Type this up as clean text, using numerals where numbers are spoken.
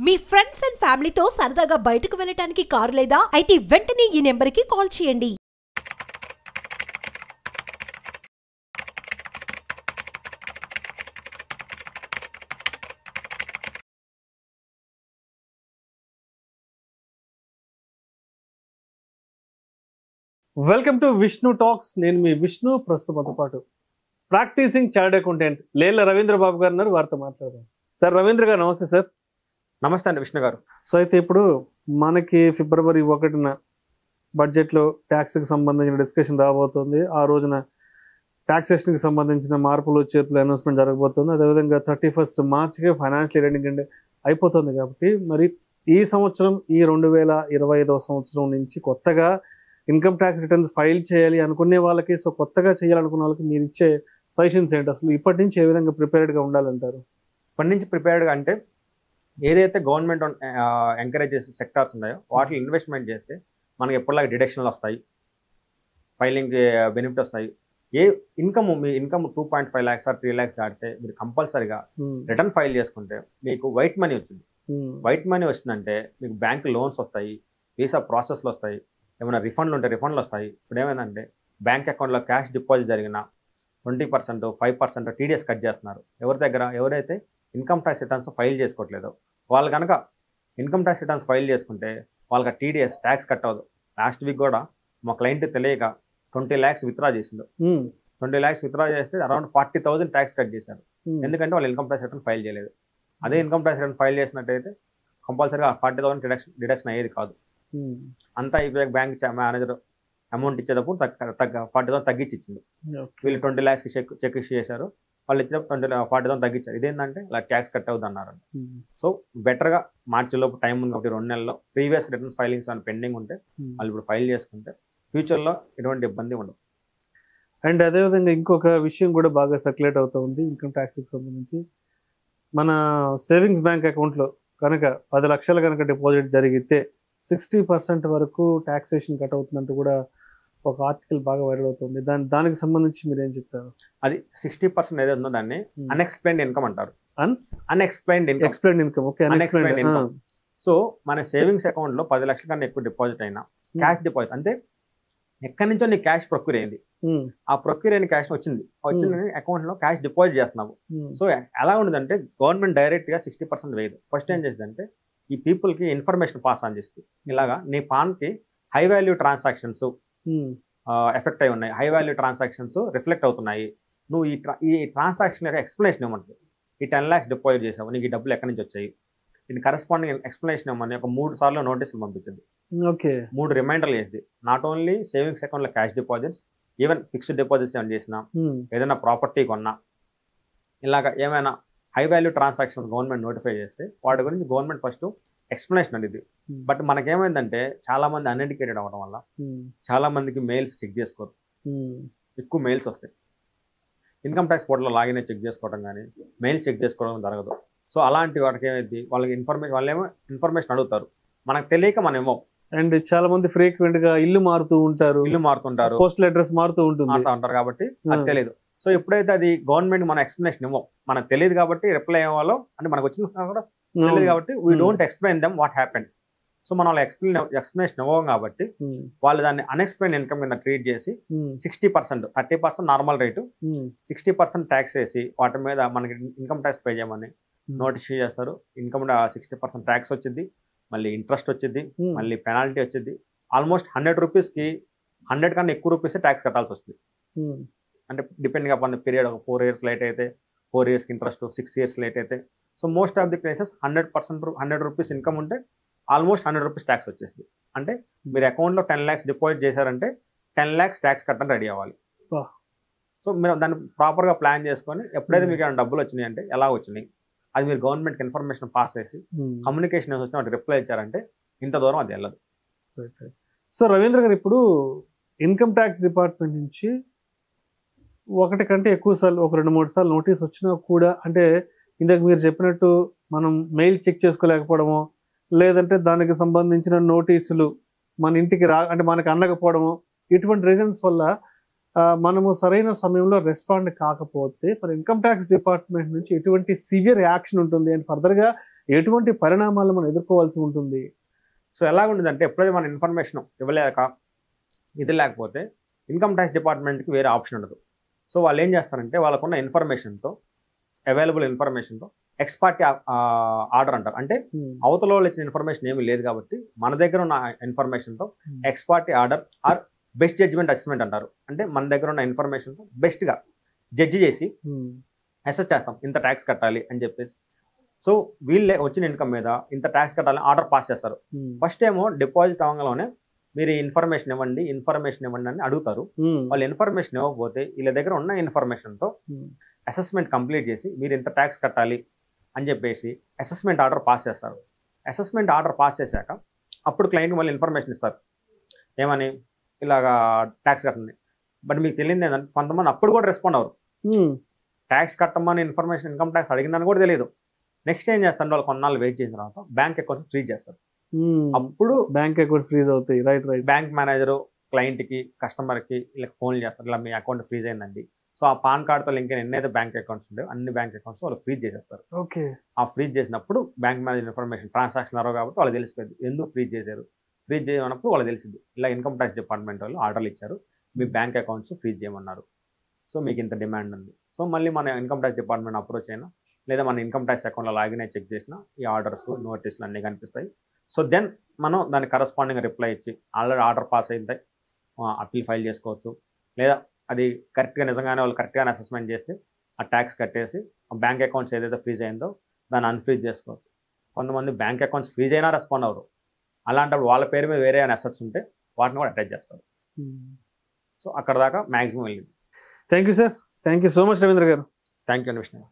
Me friends and ఫ్యామిలీతో సరదాగా బయటకు వెళ్ళటానికి కారు లేదా అయితే వెంటనే ఈ నెంబర్కి కాల్ చేయండి. Welcome to Vishnu talks. నేను మీ విష్ణు. ప్రస్తుతంతో పాటు practising chartered accountant Lella Ravindra బాబు గారు ఉన్నారు. వారితో మాట్లాడదాం. సార్ రవీంద్ర గారు నమస్తే సార్. నమస్తే అండి విష్ణు గారు. సో అయితే ఇప్పుడు మనకి ఫిబ్రవరి 1న బడ్జెట్లో ట్యాక్స్కి సంబంధించిన డిస్కషన్ రాబోతుంది. ఆ రోజున ట్యాక్సేషన్కి సంబంధించిన మార్పులు చేర్పులు అనౌన్స్మెంట్ జరగబోతుంది. అదేవిధంగా 31 మార్చికి ఫైనాన్షియల్ ఇయర్ ఎండింగ్ అయిపోతుంది. కాబట్టి మరి ఈ సంవత్సరం ఈ 2025 సంవత్సరం నుంచి కొత్తగా ఇన్కమ్ ట్యాక్స్ రిటర్న్స్ ఫైల్ చేయాలి అనుకునే వాళ్ళకి, సో కొత్తగా చేయాలనుకున్న వాళ్ళకి మీరు ఇచ్చే సజెషన్స్ ఏంటి? అసలు ఇప్పటి నుంచి ఏ విధంగా ప్రిపేర్డ్గా ఉండాలంటారు? ఇప్పటి నుంచి ప్రిపేర్డ్గా అంటే ఏదైతే గవర్నమెంట్ ఎంకరేజ్ చేసే సెక్టార్స్ ఉన్నాయో వాటిలో ఇన్వెస్ట్మెంట్ చేస్తే మనకి ఎప్పటిలాగా డిడక్షన్లు వస్తాయి, ఫైలింగ్కి బెనిఫిట్ వస్తాయి. ఏ ఇన్కమ్ మీ ఇన్కమ్ 2.5 lakhs or 3 lakhs దాటితే మీరు కంపల్సరీగా రిటర్న్ ఫైల్ చేసుకుంటే మీకు వైట్ మనీ వచ్చింది. వైట్ మనీ వచ్చిందంటే మీకు బ్యాంక్ లోన్స్ వస్తాయి, వీసా ప్రాసెస్లు వస్తాయి, ఏమైనా రిఫండ్లు ఉంటే రిఫండ్లు వస్తాయి. ఇప్పుడు ఏమైందంటే బ్యాంక్ అకౌంట్లో క్యాష్ డిపాజిట్ జరిగిన 20%, 5% టీడీఎస్ కట్ చేస్తున్నారు. ఎవరైతే ఇన్కమ్ ట్యాక్స్ రిటర్న్స్ ఫైల్ చేసుకోవట్లేదో వాళ్ళు కనుక ఇన్కమ్ ట్యాక్స్ రిటర్న్స్ ఫైల్ చేసుకుంటే వాళ్ళకి టీడీఎస్ ట్యాక్స్ కట్ అవ్వదు. లాస్ట్ వీక్ కూడా మా క్లయింట్ తెలియక 20 lakhs విత్డ్రా చేసిండు. 20 lakhs విత్డ్రా చేస్తే అరౌండ్ 40,000 ట్యాక్స్ కట్ చేశారు. ఎందుకంటే వాళ్ళు ఇన్కమ్ ట్యాక్స్ రిటర్న్ ఫైల్ చేయలేదు. అదే ఇన్కమ్ ట్యాక్స్ రిటర్న్ ఫైల్ చేసినట్టయితే కంపల్సరీగా 40,000 డిడక్షన్ అయ్యేది కాదు. అంతా అయిపోయాక బ్యాంక్ మేనేజర్ అమౌంట్ ఇచ్చేటప్పుడు 40,000 తగ్గించి ఇచ్చింది. వీళ్ళు 20 lakhsకి చెక్ ఇష్యూ చేశారు. వాళ్ళు ఇచ్చినప్పుడు 40,000 తగ్గించారు. ఇదేంటంటే ఇలా ట్యాక్స్ కట్ అవుతుంది అన్నారు. సో బెటర్గా మార్చిలోపు టైం ఉంది కాబట్టి 2 నెలల్లో ప్రీవియస్ రిటర్న్స్ ఫైలింగ్స్ అని పెండింగ్ ఉంటే వాళ్ళు ఇప్పుడు ఫైల్ చేసుకుంటే ఫ్యూచర్లో ఎటువంటి ఇబ్బంది ఉండదు. అండ్ అదేవిధంగా ఇంకొక విషయం కూడా బాగా సర్క్యులేట్ అవుతూ ఉంది ఇన్కమ్ ట్యాక్స్కి సంబంధించి. మన సేవింగ్స్ బ్యాంక్ అకౌంట్లో కనుక 10 లక్షలు కనుక డిపాజిట్ జరిగితే 60% వరకు ట్యాక్సేషన్ కట్ అవుతుందంటూ కూడా ఒక ఆర్టికల్ బాగా వైరల్ అవుతుంది. దానికి సంబంధించి మీరు ఏం చెప్తారు? అది 60% ఏదో ఉందో దాన్ని అన్ఎక్స్ప్లెయిన్డ్ ఇన్కమ్ అంటారు. Unexplained income. Okay, unexplained income. So మన సేవింగ్స్ అకౌంట్లో 10 లక్షల కన్నా ఎక్కువ డిపాజిట్ అయినా క్యాష్ డిపాజిట్ అంటే ఎక్కడి నుంచో నీకు క్యాష్ ప్రొక్యూర్ అయింది, ఆ ప్రొక్యూర్ అయిన క్యాష్ వచ్చింది అకౌంట్లో క్యాష్ డిపాజిట్ చేస్తున్నావు. సో ఎలా ఉండదంటే గవర్నమెంట్ డైరెక్ట్గా 60% వేయదు. ఫస్ట్ ఏం చేసిందంటే ఈ పీపుల్కి ఇన్ఫర్మేషన్ పాస్ ఆన్ చేస్తుంది. ఇలాగా నీ పాన్కి హై వాల్యూ ట్రాన్సాక్షన్స్ ఎఫెక్ట్ అయి ఉన్నాయి, హై వాల్యూ ట్రాన్సాక్షన్స్ రిఫ్లెక్ట్ అవుతున్నాయి. నువ్వు ఈ ట్రాన్సాక్షన్ యొక్క ఎక్స్ప్లెనేషన్ ఇవ్వమంటుంది. ఈ 10 lakhs డిపాజిట్ చేసావు, నీకు ఈ డబ్బులు ఎక్కడి నుంచి వచ్చాయి, దీని కరెస్పాండింగ్ ఎక్స్ప్లెనేషన్ ఇవ్వమని ఒక 3 సార్లు నోటీసులు పంపించింది. ఓకే, 3 రిమైండర్లు చేసింది. నాట్ ఓన్లీ సేవింగ్స్ అకౌంట్లో cash deposits, even fixed deposits ఏమైనా చేసినా, ఏదైనా ప్రాపర్టీ కొన్నా, ఇలాగ ఏమైనా high value transactions government notify చేస్తే వాటి గురించి గవర్నమెంట్ ఫస్ట్ ఎక్స్ప్లెనేషన్ అనేది. బట్ మనకేమైందంటే చాలా మంది అన్ఎడ్యుకేటెడ్ అవ్వడం వల్ల చాలా మందికి మెయిల్స్ చెక్ చేసుకోరు, ఎక్కువ మెయిల్స్ వస్తాయి. ఇన్కమ్ ట్యాక్స్ పోర్టల్లో లాగిన్ చెక్ చేసుకోవడం కానీ మెయిల్ చెక్ చేసుకోవడం జరగదు. సో అలాంటి వాటికి ఏమైంది, వాళ్ళకి వాళ్ళేమో ఇన్ఫర్మేషన్ అడుగుతారు, మనకు తెలియక మనం ఏమో. అండ్ చాలా మంది ఫ్రీక్వెంట్ గా ఇల్లు మారుతుంటారు, పోస్టల్ అడ్రస్ మారుతూ ఉంటారు కాబట్టి అది తెలియదు. సో ఎప్పుడైతే అది గవర్నమెంట్ మన ఎక్స్ప్లెనేషన్ ఇవ్వం, మనకు తెలియదు కాబట్టి రిప్లై అవ్వాలో అంటే మనకు వచ్చిన కూడా తెలియదు కాబట్టి we don't explain them what happened. So మనం వాళ్ళు ఎక్స్ప్లెనేషన్ ఇవ్వం కాబట్టి వాళ్ళు దాన్ని అన్ఎక్స్ప్లెయిన్ ఇన్కమ్ కింద ట్రీట్ చేసి 60%, 30% నార్మల్ రేటు, 60% ట్యాక్స్ వేసి వాటి మీద మనకి ఇన్కమ్ ట్యాక్స్ పే చేయమని నోటీస్ చేస్తారు. ఇన్కమ్ 60% ట్యాక్స్ వచ్చింది, మళ్ళీ ఇంట్రెస్ట్ వచ్చింది, మళ్ళీ పెనాల్టీ వచ్చింది. ఆల్మోస్ట్ 100 రూపీస్కి 100 కన్నా ఎక్కువ రూపీస్ ట్యాక్స్ కట్టాల్సి వస్తుంది. అంటే డిపెండింగ్ అపాన్ ద పీరియడ్, ఒక 4 years లేట్ అయితే 4 yearsకి ఇంట్రెస్ట్, 6 years లేట్ అయితే. So most of the places 100 rupees income ఉంటే ఆల్మోస్ట్ 100 రూపీస్ ట్యాక్స్ వచ్చేస్తుంది. అంటే మీరు అకౌంట్లో 10 lakhs డిపాజిట్ చేశారంటే 10 lakhs ట్యాక్స్ కట్టడం రెడీ అవ్వాలి. సో మీరు దాన్ని ప్రాపర్గా ప్లాన్ చేసుకొని ఎప్పుడైతే మీకు ఏమైనా డబ్బులు వచ్చినాయి అంటే ఎలా వచ్చినాయి, అది మీరు గవర్నమెంట్కి ఇన్ఫర్మేషన్ పాస్ చేసి కమ్యూనికేషన్ వచ్చిన వాటి రిప్లై ఇచ్చారంటే ఇంత దూరం అది వెళ్ళదు. సో రవీంద్ర గారు, ఇప్పుడు ఇన్కమ్ ట్యాక్స్ డిపార్ట్మెంట్ నుంచి ఒకటి కంటే ఎక్కువ సార్లు, ఒక 2-3 సార్లు నోటీస్ వచ్చినా కూడా, అంటే ఇందాక మీరు చెప్పినట్టు మనం మెయిల్ చెక్ చేసుకోలేకపోవడమో, లేదంటే దానికి సంబంధించిన నోటీసులు మన ఇంటికి అంటే మనకు అందకపోవడము, ఇటువంటి రీజన్స్ వల్ల మనము సరైన సమయంలో రెస్పాండ్ కాకపోతే మరి ఇన్కమ్ ట్యాక్స్ డిపార్ట్మెంట్ నుంచి ఎటువంటి సివియర్ యాక్షన్ ఉంటుంది అండ్ ఫర్దర్గా ఎటువంటి పరిణామాలు మనం ఎదుర్కోవాల్సి ఉంటుంది? సో ఎలాగుంటుందంటే ఎప్పుడైతే మన ఇన్ఫర్మేషన్ ఇవ్వలేక ఇది లేకపోతే ఇన్కమ్ ట్యాక్స్ డిపార్ట్మెంట్కి వేరే ఆప్షన్ ఉండదు. సో వాళ్ళు ఏం చేస్తారంటే వాళ్ళకున్న ఇన్ఫర్మేషన్తో, అవైలబుల్ ఇన్ఫర్మేషన్తో ఎక్స్పార్టీ ఆర్డర్ అంటారు. అంటే అవతల వాళ్ళు ఇచ్చిన ఇన్ఫర్మేషన్ ఏమీ లేదు కాబట్టి మన దగ్గర ఉన్న ఇన్ఫర్మేషన్తో ex parte order or best judgment assessment అంటారు. అంటే మన దగ్గర ఉన్న ఇన్ఫర్మేషన్తో బెస్ట్గా జడ్జి చేసి అసెస్ చేస్తాం, ఇంత ట్యాక్స్ కట్టాలి అని చెప్పేసి. సో వీళ్ళే వచ్చిన ఇన్కమ్ మీద ఇంత ట్యాక్స్ కట్టాలని ఆర్డర్ పాస్ చేస్తారు. ఫస్ట్ ఏమో డిపాజిట్ అవ్వగానే మీరు ఇన్ఫర్మేషన్ ఇవ్వండి అని అడుగుతారు. వాళ్ళు ఇన్ఫర్మేషన్ ఇవ్వకపోతే వీళ్ళ దగ్గర ఉన్న ఇన్ఫర్మేషన్తో అసెస్మెంట్ కంప్లీట్ చేసి మీరు ఇంత ట్యాక్స్ కట్టాలి అని చెప్పేసి అసెస్మెంట్ ఆర్డర్ పాస్ చేస్తారు. అసెస్మెంట్ ఆర్డర్ పాస్ చేశాక అప్పుడు క్లయింట్కి మళ్ళీ ఇన్ఫర్మేషన్ ఇస్తారు, ఏమని ఇలాగా ట్యాక్స్ కట్టండి. బట్ మీకు తెలియదు ఏంటంటే కొంతమంది అప్పుడు కూడా రెస్పాండ్ అవ్వరు. ట్యాక్స్ కట్టమని ఇన్ఫర్మేషన్ ఇన్కమ్ ట్యాక్స్ అడిగిందని కూడా తెలియదు. నెక్స్ట్ ఏం చేస్తారు, వాళ్ళు కొన్నాళ్ళు వెయిట్ చేసిన తర్వాత బ్యాంక్ అకౌంట్ ఫ్రీజ్ చేస్తారు. అప్పుడు బ్యాంక్ అకౌంట్స్ ఫ్రీజ్ అవుతాయి. రైట్. బ్యాంక్ మేనేజరు క్లయింట్కి, కస్టమర్కి ఇలా ఫోన్ చేస్తారు, ఇలా మీ అకౌంట్ ఫ్రీజ్ అయిందండి. సో ఆ పాన్ కార్డ్తో లింక్ అయిన ఎన్నైతే బ్యాంక్ అకౌంట్స్ ఉండేవి అన్ని బ్యాంక్ అకౌంట్స్ వాళ్ళు ఫ్రీజ్ చేసేస్తారు. ఓకే. ఆ ఫ్రీజ్ చేసినప్పుడు బ్యాంక్ మేనేజర్ ఇన్ఫర్మేషన్ ట్రాన్సాక్షన్ అరవ కాబట్టి వాళ్ళు తెలిసిపోయింది ఎందుకు ఫ్రీజ్ చేశారు. ఫ్రీజ్ చేయమన్నప్పుడు వాళ్ళు తెలిసింది ఇలా ఇన్కమ్ ట్యాక్స్ డిపార్ట్మెంట్ వాళ్ళు ఆర్డర్లు ఇచ్చారు, మీ బ్యాంక్ అకౌంట్స్ ఫ్రీజ్ చేయమన్నారు, సో మీకు ఇంత డిమాండ్ ఉంది. సో మళ్ళీ మన ఇన్కమ్ ట్యాక్స్ డిపార్ట్మెంట్ అప్రోచ్ అయినా లేదా మన ఇన్కమ్ ట్యాక్స్ అకౌంట్లో లాగిన్ అయి చెక్ చేసినా ఈ ఆర్డర్స్, నోటీసులు అన్నీ కనిపిస్తాయి. సో దెన్ మనం దానికి కరస్పాండింగ్ రిప్లై ఇచ్చి ఆల్రెడీ ఆర్డర్ పాస్ అయితే అప్పీల్ ఫైల్ చేసుకోవచ్చు. లేదా అది కరెక్ట్గా నిజంగానే వాళ్ళు కరెక్ట్గానే అసెస్మెంట్ చేస్తే ఆ ట్యాక్స్ కట్టేసి ఆ బ్యాంక్ అకౌంట్స్ ఏదైతే ఫ్రీజ్ అయిందో దాన్ని అన్ఫ్రీజ్ చేసుకోవచ్చు. కొంతమంది బ్యాంక్ అకౌంట్స్ ఫ్రీజ్ అయినా రెస్పాండ్ అవ్వరు. అలాంటప్పుడు వాళ్ళ పేరు మీద వేరే అసెట్స్ ఉంటే వాటిని కూడా అటాచ్ చేస్తారు. సో అక్కడ దాకా మ్యాక్సిమం వెళ్ళింది. Thank you sir. Thank you so much Ravindra garu. Thank you అండి విష్ణు.